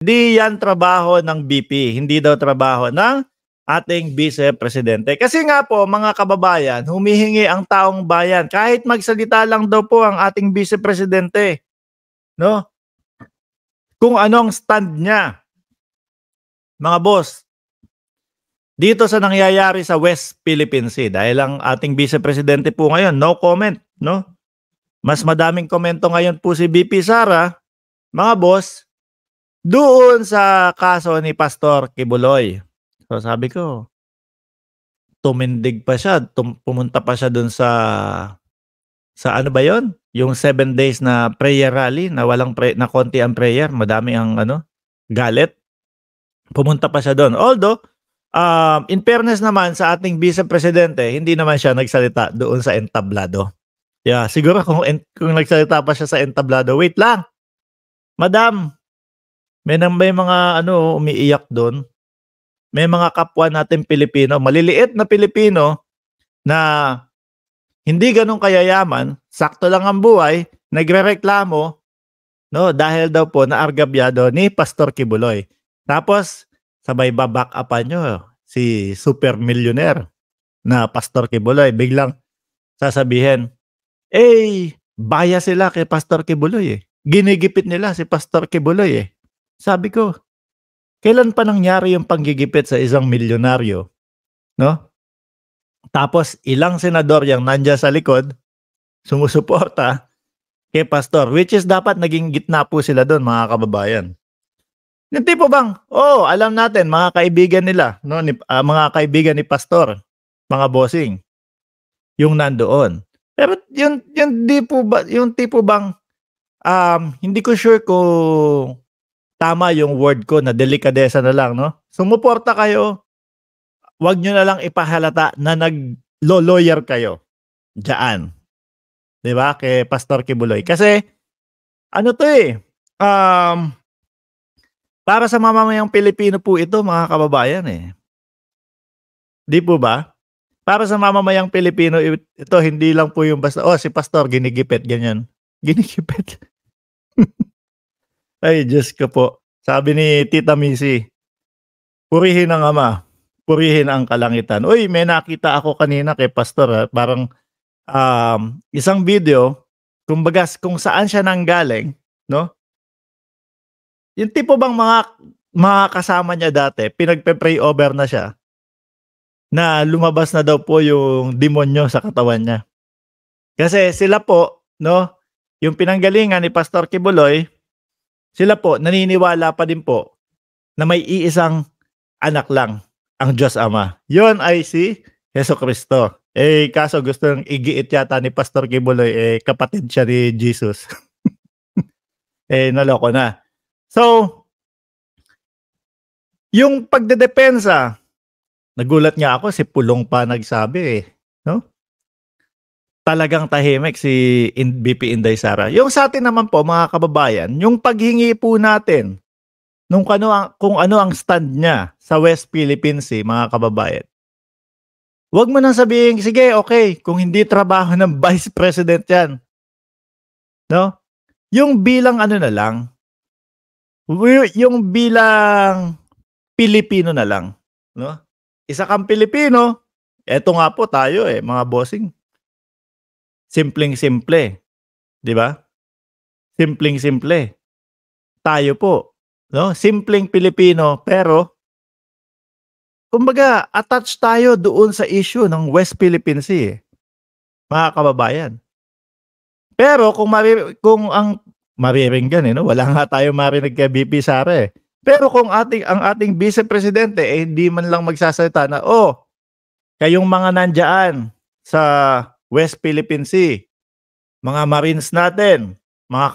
Hindi yan trabaho ng BP, hindi daw trabaho ng ating Vice Presidente. Kasi nga po mga kababayan, humihingi ang taong bayan kahit magsalita lang daw po ang ating Vice Presidente, no? Kung ano ang stand niya, mga boss, dito sa nangyayari sa West Philippine Sea. Dahil ang ating Vice Presidente po ngayon, no comment, no? Mas madaming komento ngayon po si BP Sara, mga boss, doon sa kaso ni Pastor Kibuloy. So sabi ko, tumindig pa siya, pumunta pa siya doon sa ano ba 'yon? Yung 7 days na prayer rally na walang na konti ang prayer, madami ang ano, galit. Pumunta pa siya doon. Although, in fairness naman sa ating Vice Presidente, hindi naman siya nagsalita doon sa entablado. Yeah, siguro kung nagsalita pa siya sa entablado, wait lang. Madam, may mga ano umiiyak doon. May mga kapwa natin Pilipino, maliliit na Pilipino na hindi ganun kayayaman, sakto lang ang buhay, nagrereklamo, no, dahil daw po naargabyado ni Pastor Kibuloy. Tapos sabay back-upan nyo si super millionaire na Pastor Kibuloy. Biglang sasabihin, bias sila kay Pastor Kibuloy eh. Ginigipit nila si Pastor Kibuloy eh. Sabi ko, kailan pa nangyari yung panggigipit sa isang milyonaryo? No? Tapos ilang senador yung nandiyan sa likod, sumusuporta kay Pastor, which is dapat naging gitna po sila doon, mga kababayan. Yung tipo bang, alam natin, mga kaibigan nila, no? Mga kaibigan ni Pastor, mga bossing, yung nandoon. Pero yung tipo bang, hindi ko sure kung tama yung word ko na delikadesa na lang, no? Sumuporta kayo, wag nyo na lang ipahalata na nag-lawyer kayo diyan. 'Di ba? Kay Pastor Kibuloy. Kasi ano 'to eh, para sa mamamayang Pilipino po ito, mga kababayan eh. 'Di po ba? Para sa mamamayang Pilipino ito, hindi lang po yung basta si Pastor ginigipit ganyan. Ginigipit. Ay Diyos ko po. Sabi ni Tita Missy, purihin ang Ama, purihin ang kalangitan. Uy, may nakita ako kanina kay Pastor parang isang video, kumbaga kung saan siya nanggaling, no? Yung tipo bang mga kasama niya dati, pinagpe-pray over na siya, na lumabas na daw po yung demonyo sa katawan niya. Kasi sila po, no, yung pinanggalingan ni Pastor Kibuloy, sila po naniniwala pa din po na may iisang anak lang ang Diyos Ama. Yon ay si Jesucristo. Kaso gusto nang igiit yata ni Pastor Kibuloy, kapatid siya ni Jesus. Naloko na. So, yung pagdedepensa, nagulat nga ako, si Pulong pa nagsabi no? Talagang tahimik si BP Inday Sara. Yung sa atin naman po, mga kababayan, yung paghingi po natin kung ano ang stand niya sa West Philippine Sea, mga kababayan. Huwag mo nang sabihin, sige, okay, kung hindi trabaho ng Vice President yan. No? Yung bilang ano na lang, yung bilang Pilipino na lang. No? Isa kang Pilipino, eto nga po tayo mga bossing. Simpleng-simple. Di ba? Simpleng-simple. Tayo po. No? Simpleng Pilipino, pero kumbaga, attached tayo doon sa issue ng West Philippine Sea, mga kababayan. Pero kung ang mariringgan no? Wala nga tayo marinig kay BP Sara Pero kung ang ating Vice Presidente hindi man lang magsasalita na, kayong mga nandiyan sa West Philippine Sea, mga Marines natin, mga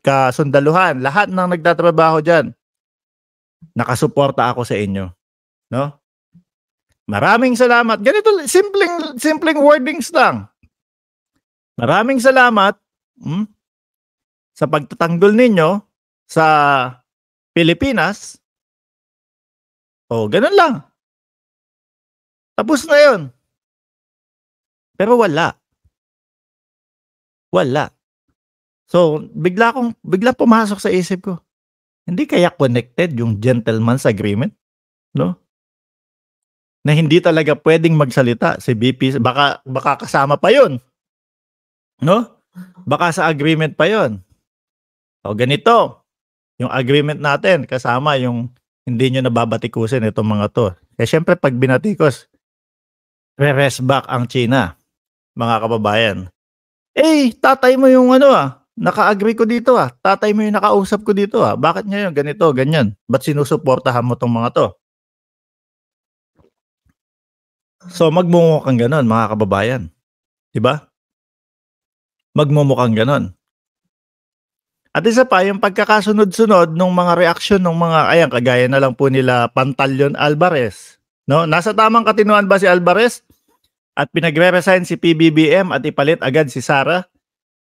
kasundaluhan, lahat ng nagtatrabaho diyan, nakasuporta ako sa inyo, no? Maraming salamat. Ganito, simpleng wordings lang. Maraming salamat sa pagtatanggol ninyo sa Pilipinas. Ganun lang. Tapos na yun. Pero wala. So, bigla pumasok sa isip ko. Hindi kaya connected yung gentleman's agreement, 'no? Na hindi talaga puwedeng magsalita si VP, baka kasama pa yun, 'no? Baka sa agreement pa yun. O ganito, yung agreement natin kasama yung hindi niyo na babatikusin itong mga 'to. Eh, siyempre 'pag binatikos, re-rest back ang China, mga kababayan. Eh, tatay mo yung ano, naka-agree ko dito, tatay mo yung nakausap ko dito, bakit ngayon ganito, ganyan? Ba't sinusuportahan mo 'tong mga 'to? So, magmumukhang gano'n, mga kababayan, 'di ba? Magmumukhang gano'n. At isa pa, yung pagkakasunod-sunod nung mga reaksyon nung mga ayan, kagaya na lang po nila Pantaleon Alvarez, 'no? Nasa tamang katinuan ba si Alvarez at pinagre-resign si PBBM at ipalit agad si Sara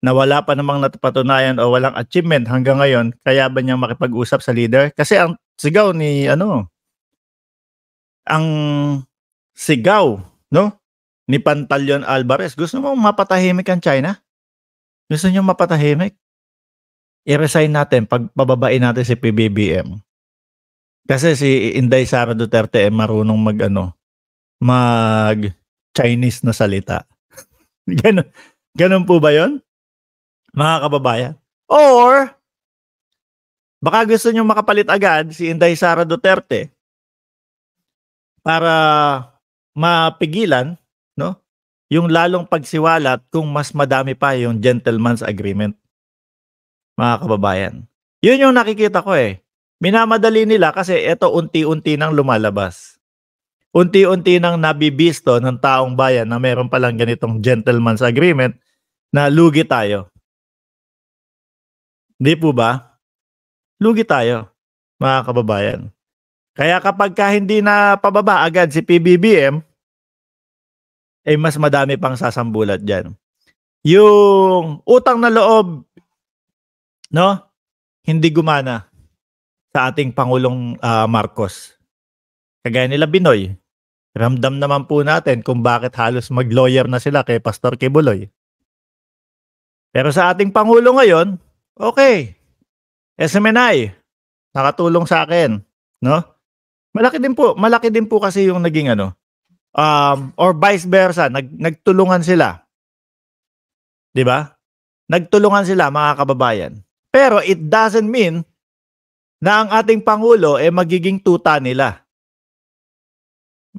na wala pa namang napatunayan o walang achievement hanggang ngayon, kaya ba niyang makipag-usap sa leader? Kasi ang sigaw ni ano, ang sigaw, 'no, ni Pantaleon Alvarez, gusto mong mapatahimik ang China? Gusto niyong mapatahimik? I-resign natin, pababain natin si PBBM. Kasi si Inday Sara Duterte, marunong mag-ano, mag-Chinese na salita. Gano'n gano'n po ba 'yun, mga kababayan? Or baka gusto niyong makapalit agad si Inday Sara Duterte para mapigilan, 'no, yung lalong pagsiwalat kung mas madami pa yung gentleman's agreement, mga kababayan. Yun yung nakikita ko, minamadali nila kasi eto unti-unti nang lumalabas. Unti-unti nang nabibisto ng taong bayan na meron palang ganitong gentleman's agreement na lugi tayo. 'Di po ba? Lugi tayo, mga kababayan. Kaya kapagka hindi na pababa agad si PBBM, mas madami pang sasambulat diyan. Yung utang na loob, 'no, hindi gumana sa ating Pangulong, Marcos. Kagaya nila Binoy, ramdam naman po natin kung bakit halos mag-lawyer na sila kay Pastor Kibuloy. Pero sa ating Pangulo ngayon, okey, SMNI, nakatulong sa akin, 'no? Malaki din po kasi yung naging ano, or vice versa, nagtulungan sila, 'di ba? Nagtulungan sila, mga kababayan. Pero it doesn't mean na ang ating Pangulo, magiging tuta nila,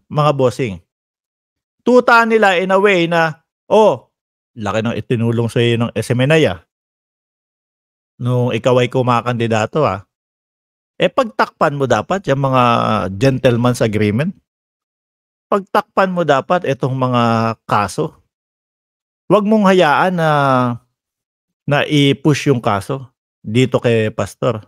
mga bossing. Tuta nila in a way na, "Oh, laki ng itinulong sa'yo ng SMNI, nung ikaw ay kumakandidato, pagtakpan mo dapat yang mga gentleman's agreement. Pagtakpan mo dapat itong mga kaso. Wag mong hayaan na i-push yung kaso dito kay pastor."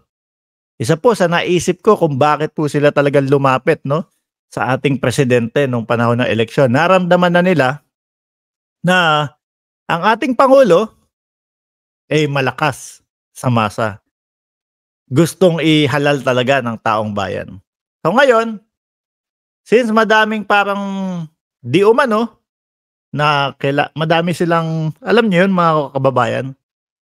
Isa po sa naisip ko kung bakit po sila talagang lumapit, 'no, sa ating presidente nung panahon ng eleksyon. Naramdaman na nila na ang ating pangulo ay malakas sa masa. Gustong ihalal talaga ng taong bayan. So ngayon, since madaming parang di umano na madami silang, alam niyo yun, mga kababayan,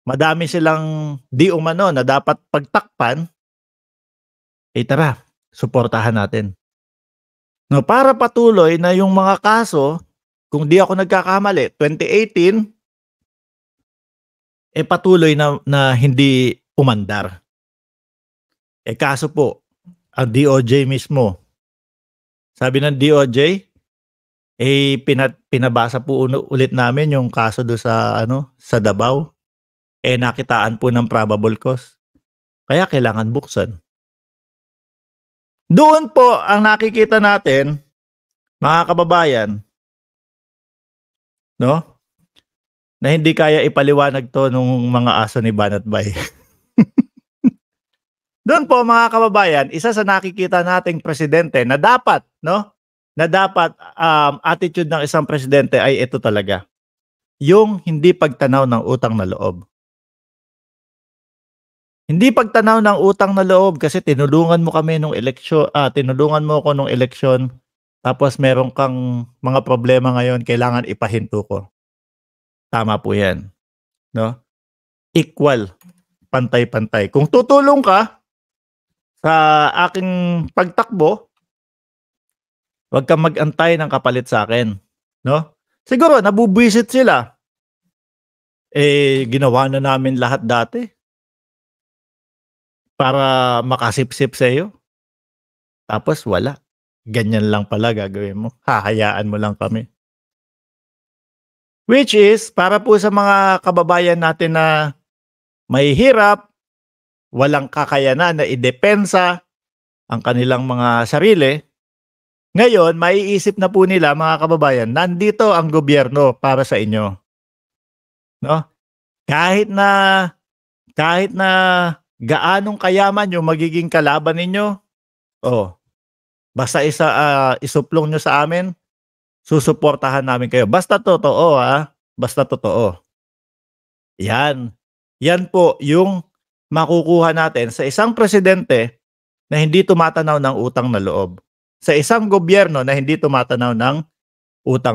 madami silang di umano na dapat pagtakpan, tara, suportahan natin. No, para patuloy na yung mga kaso, kung di ako nagkakamali, 2018, patuloy na hindi umandar. Kaso po, ang DOJ mismo, sabi ng DOJ, pinabasa po ulit namin yung kaso do sa ano, sa Davao. Nakitaan po ng probable cause. Kaya kailangan buksan. Doon po ang nakikita natin, mga kababayan, 'no, na hindi kaya ipaliwanag 'to nung mga aso ni Banat Bay. Doon po, mga kababayan, isa sa nakikita nating presidente na dapat, 'no, na dapat, attitude ng isang presidente ay ito talaga, yung hindi pagtanaw ng utang na loob. Hindi pagtanaw ng utang na loob kasi tinulungan mo kami nung tinulungan mo ako nung eleksyon, tapos meron kang mga problema ngayon, kailangan ipahinto ko. Tama po 'yan, 'no? Equal, pantay-pantay. Kung tutulong ka, sa aking pagtakbo, huwag kang mag-antay ng kapalit sa akin, 'no? Siguro nabubwisit sila, ginawa na namin lahat dati para makasipsip sa'yo, tapos wala. Ganyan lang pala gagawin mo, hahayaan mo lang kami. Which is para po sa mga kababayan natin na mahihirap, walang kakayanan na idepensa ang kanilang mga sarili. Ngayon maiisip na po nila, mga kababayan, nandito ang gobyerno para sa inyo, 'no? Kahit na kahit na gaanong kayaman yung magiging kalaban ninyo, oh, basta isuplong niyo sa amin, susuportahan namin kayo. Basta totoo, basta totoo. Yan. Yan po yung makukuha natin sa isang presidente na hindi tumatanaw ng utang na loob. Sa isang gobyerno na hindi tumatanaw ng utang